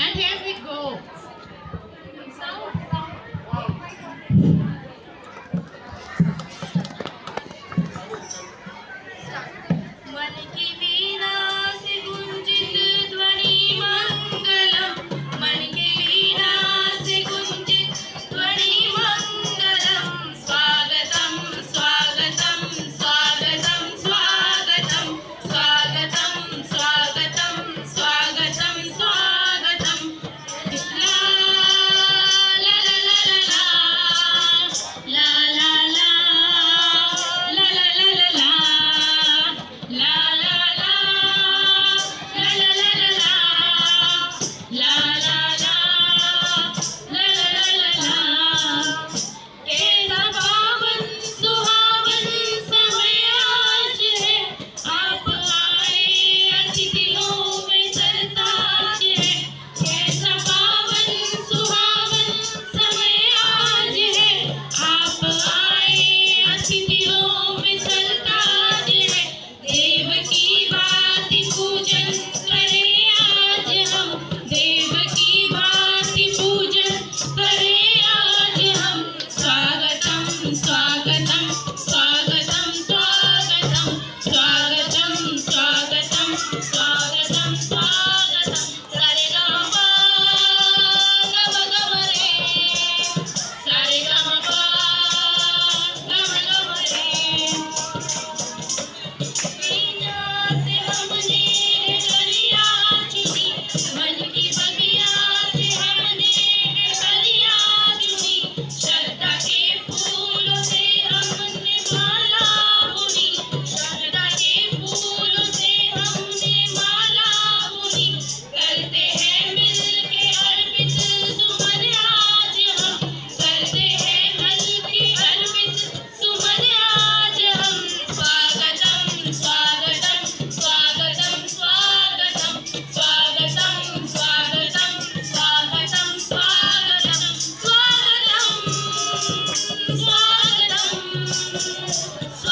And here we go. मन की वीणा से गुंजित ध्वनि मंगलम, मन की वीणा से गुंजित ध्वनि मंगलम। स्वागतम स्वागतम स्वागतम स्वागतम स्वागतम स्वागतम स्वागतम स्वागतम। ला ला ला ला ला ला ला ला ला ला ला ला ला। La la la la la la la la la la la la la कैसा पावन सुहावन समय आज है, आप आए अतिथियों में सरताज है। कैसा पावन सुहावन समय आज है, आप आए अतिथियों में सरताज है। देव की भांति पूजन करें आज हम, देव की भांति पूजन करें आज हम। स्वागतम स्वागतम स्वागतम स्वागतम स्वागतम स्वागतम स्वागतम स्वागतम। सारे गाँव गम गम रे, सारे गाँव गम गम रे। वीणा से हमने कलियां चुनी, मन की बगिया से हमने कलियां चुनी। श्रद्धा के फूलों से हमने माला बुनी, श्रद्धा के फूलों से हमने माला बुनी। करते हैं मिलके अर्पित सुमन आज हम, करते हैं मिलके अर्पित सुमन आज हम। स्वागतम स्वागतम स्वागतम स्वागतम स्वागतम स्वागतम स्वागतम स्वागतम स्वागतम स्वागतम स्वागतम।